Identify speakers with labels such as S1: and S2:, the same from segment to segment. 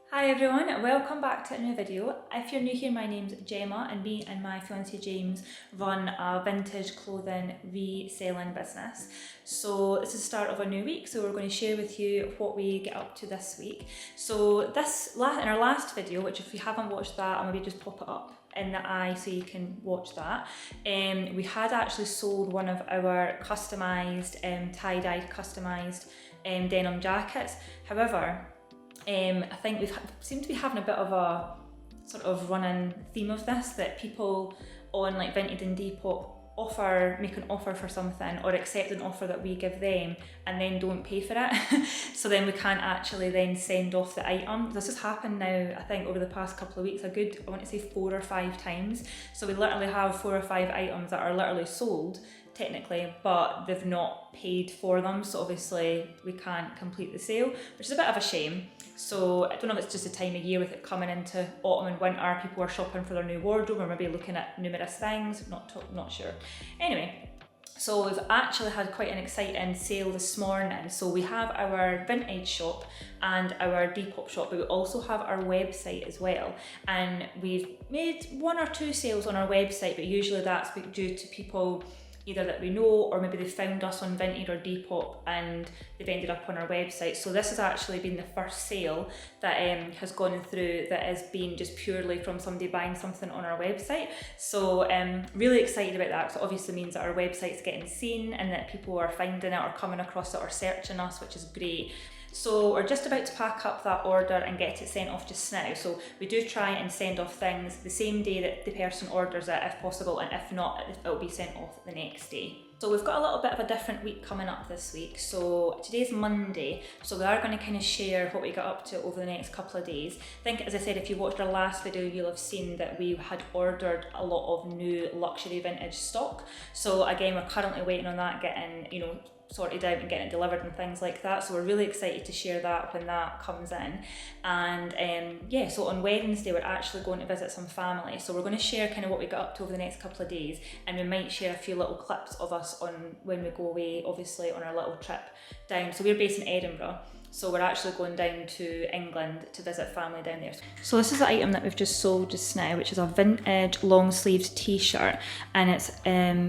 S1: Hi everyone, welcome back to a new video. If you're new here, my name's Gemma and me and my fiance James run a vintage clothing reselling business. So this is the start of a new week, so we're going to share with you what we get up to this week. So in our last video, which if you haven't watched that, I'll maybe just pop it up in the eye so you can watch that. We had actually sold one of our customised, tie-dyed customised denim jackets. However, I think we seem to be having a bit of a sort of running theme of this, that people on like Vinted and Depop make an offer for something or accept an offer that we give them and then don't pay for it. So then we can't actually then send off the item. This has happened now, I think over the past couple of weeks, a good, I want to say 4 or 5 times. So we literally have 4 or 5 items that are literally sold technically, but they've not paid for them, so obviously we can't complete the sale, which is a bit of a shame. So I don't know if it's just a time of year with it coming into autumn and winter, people are shopping for their new wardrobe or maybe looking at numerous things, not sure. Anyway, so we've actually had quite an exciting sale this morning. So we have our vintage shop and our Depop shop, but we also have our website as well. And we've made 1 or 2 sales on our website, but usually that's due to people either that we know or maybe they found us on Vinted or Depop and they've ended up on our website. So this has actually been the first sale that has gone through that has been just purely from somebody buying something on our website. So really excited about that, because it obviously means that our website's getting seen and that people are finding it or coming across it or searching us, which is great. So we're just about to pack up that order and get it sent off just now. So we do try and send off things the same day that the person orders it if possible, and if not, it'll be sent off the next day. So we've got a little bit of a different week coming up this week. So today's Monday, so we are going to kind of share what we got up to over the next couple of days. I think, as I said, if you watched our last video, you'll have seen that we had ordered a lot of new luxury vintage stock. So again, we're currently waiting on that getting, sorted out and getting it delivered and things like that. So we're really excited to share that when that comes in. And yeah, so on Wednesday we're actually going to visit some family. So we're going to share kind of what we got up to over the next couple of days, and we might share a few little clips of us on when we go away, obviously on our little trip down. So we're based in Edinburgh. So we're actually going down to England to visit family down there. So this is the item that we've just sold just now, which is a vintage long sleeved t-shirt, and it's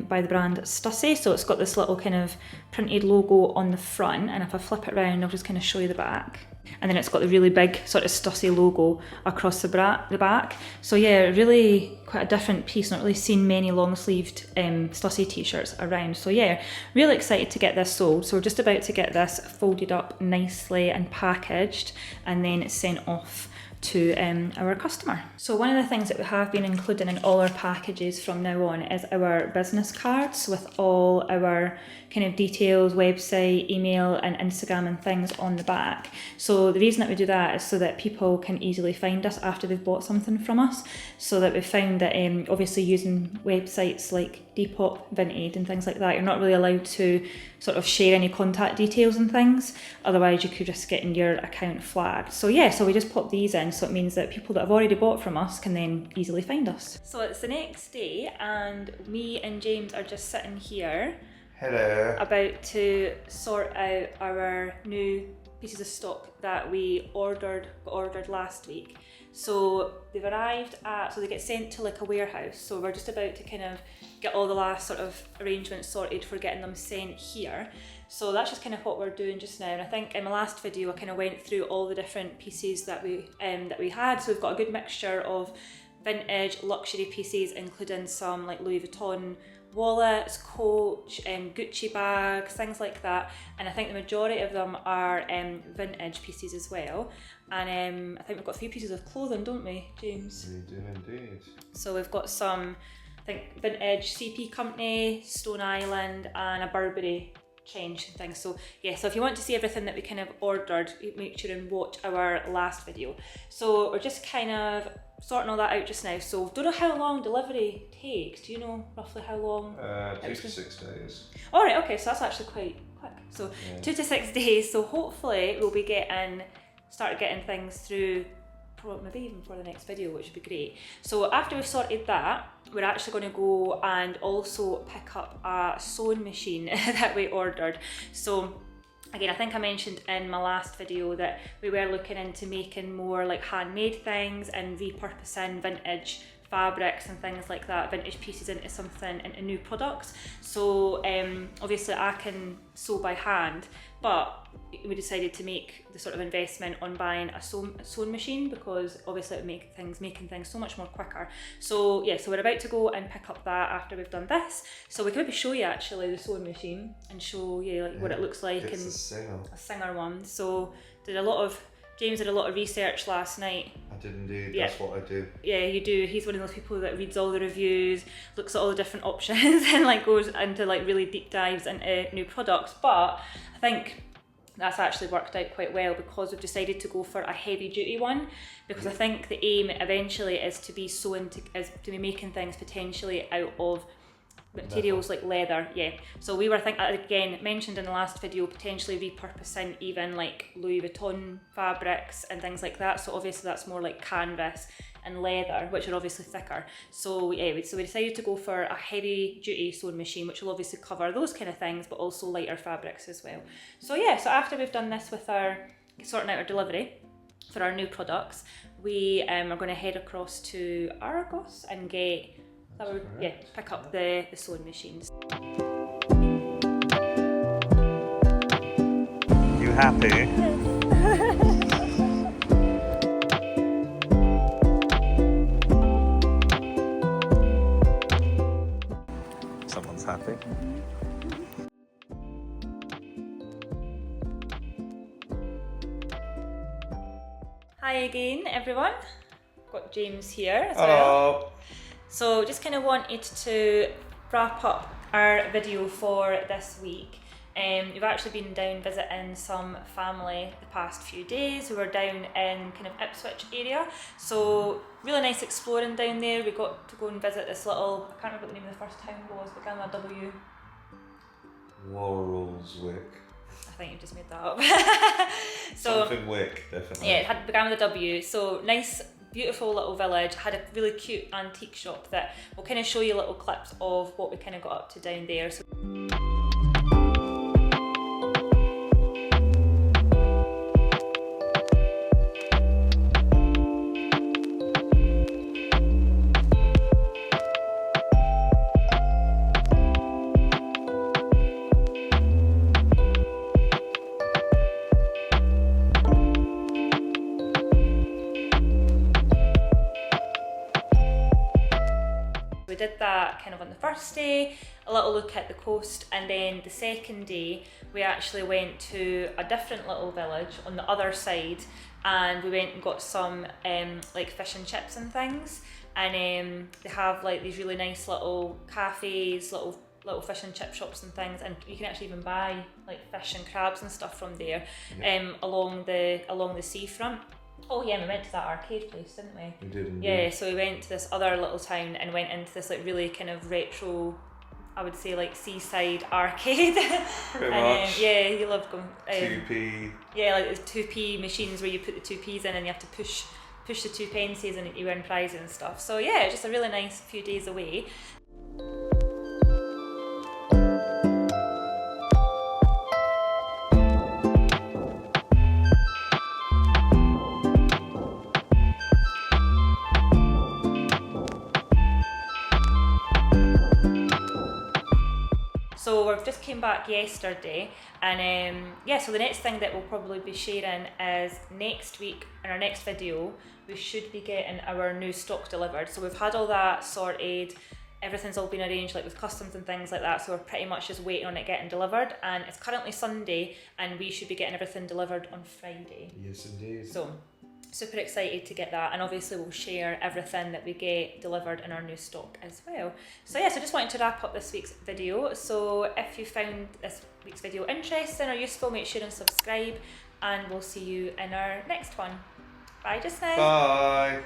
S1: by the brand Stussy. So it's got this little kind of printed logo on the front, and if I flip it around, I'll just kind of show you the back. And then it's got the really big sort of Stussy logo across the back. So yeah, really quite a different piece. Not really seen many long sleeved Stussy t-shirts around. So yeah, really excited to get this sold. So we're just about to get this folded up nicely and packaged and then sent off to our customer. So one of the things that we have been including in all our packages from now on is our business cards with all our kind of details, website, email and Instagram and things on the back. So the reason that we do that is so that people can easily find us after they've bought something from us. So that we found that obviously using websites like Depop, Vinted and things like that, you're not really allowed to sort of share any contact details and things, otherwise you could risk getting your account flagged. So yeah, so we just pop these in, so it means that people that have already bought from us can then easily find us. So it's the next day and me and James are just sitting here.
S2: Hello.
S1: About to sort out our new pieces of stock that we ordered last week. So they've arrived so they get sent to like a warehouse. So we're just about to kind of get all the last sort of arrangements sorted for getting them sent here. So that's just kind of what we're doing just now. And I think in my last video I kind of went through all the different pieces that we had. So we've got a good mixture of vintage luxury pieces, including some like Louis Vuitton wallets, Coach, Gucci bags, things like that. And I think the majority of them are vintage pieces as well. And I think we've got a few pieces of clothing, don't we, James?
S2: We do indeed.
S1: So we've got some, I think, vintage CP Company, Stone Island, and a Burberry trench and things. So yeah, so if you want to see everything that we kind of ordered, make sure and watch our last video. So we're just kind of sorting all that out just now. So don't know how long delivery takes. Do you know roughly how long?
S2: 2 to 6 days.
S1: All right, okay, so that's actually quite quick. So yeah. 2 to 6 days. So hopefully we'll be start getting things through maybe even for the next video, which would be great. So after we've sorted that, we're actually going to go and also pick up a sewing machine that we ordered. So again, I think I mentioned in my last video that we were looking into making more like handmade things and repurposing vintage fabrics and things like that, vintage pieces into something, into new products. So obviously I can sew by hand, but we decided to make the sort of investment on buying a sewing machine, because obviously it would make making things so much more quicker. So yeah, so we're about to go and pick up that after we've done this. So we can maybe show you actually the sewing machine and show you like what it looks like.
S2: It's
S1: a Singer one. So James did a lot of research last night.
S2: I did indeed,
S1: yeah.
S2: That's what I do.
S1: Yeah, you do. He's one of those people that reads all the reviews, looks at all the different options and like goes into like really deep dives into new products. But I think that's actually worked out quite well, because we've decided to go for a heavy duty one, because I think the aim eventually is to be be making things potentially out of materials like leather. Yeah, so we were thinking, again mentioned in the last video, potentially repurposing even like Louis Vuitton fabrics and things like that. So obviously that's more like canvas and leather, which are obviously thicker. So yeah, so we decided to go for a heavy duty sewing machine, which will obviously cover those kind of things, but also lighter fabrics as well. So yeah, so after we've done this with sorting out our delivery for our new products, we are going to head across to Argos and pick up the sewing machines.
S2: You happy? Someone's happy.
S1: Hi again, everyone. Got James here as
S2: Hello.
S1: well. So just kind of wanted to wrap up our video for this week. We've actually been down visiting some family the past few days who were down in kind of Ipswich area. So really nice exploring down there. We got to go and visit this little, I can't remember what the name of the first town was, but began with a W.
S2: Laurelswick.
S1: I think you just made that up.
S2: Something Wick, definitely.
S1: Yeah, it began with a W. So nice, beautiful little village, had a really cute antique shop that we'll kind of show you little clips of what we kind of got up to down there. So we did that kind of on the first day, a little look at the coast, and then the second day we actually went to a different little village on the other side, and we went and got some like fish and chips and things, and they have like these really nice little cafes, little fish and chip shops and things, and you can actually even buy like fish and crabs and stuff from there, along the seafront. Oh yeah, we went to that arcade place, didn't we?
S2: We did indeed.
S1: Yeah, so we went to this other little town and went into this like really kind of retro, I would say like seaside arcade.
S2: Pretty much.
S1: Yeah, you love going.
S2: 2p.
S1: Yeah, like there's 2p machines where you put the 2p's in and you have to push the 2 pences and you win prizes and stuff. So yeah, just a really nice few days away. So we've just came back yesterday, and so the next thing that we'll probably be sharing is next week in our next video we should be getting our new stock delivered. So we've had all that sorted, everything's all been arranged like with customs and things like that, so we're pretty much just waiting on it getting delivered, and it's currently Sunday and we should be getting everything delivered on Friday.
S2: Yes indeed.
S1: So super excited to get that, and obviously we'll share everything that we get delivered in our new stock as well. So yeah, so just wanted to wrap up this week's video. So if you found this week's video interesting or useful, make sure and subscribe, and we'll see you in our next one. Bye just now.
S2: Bye.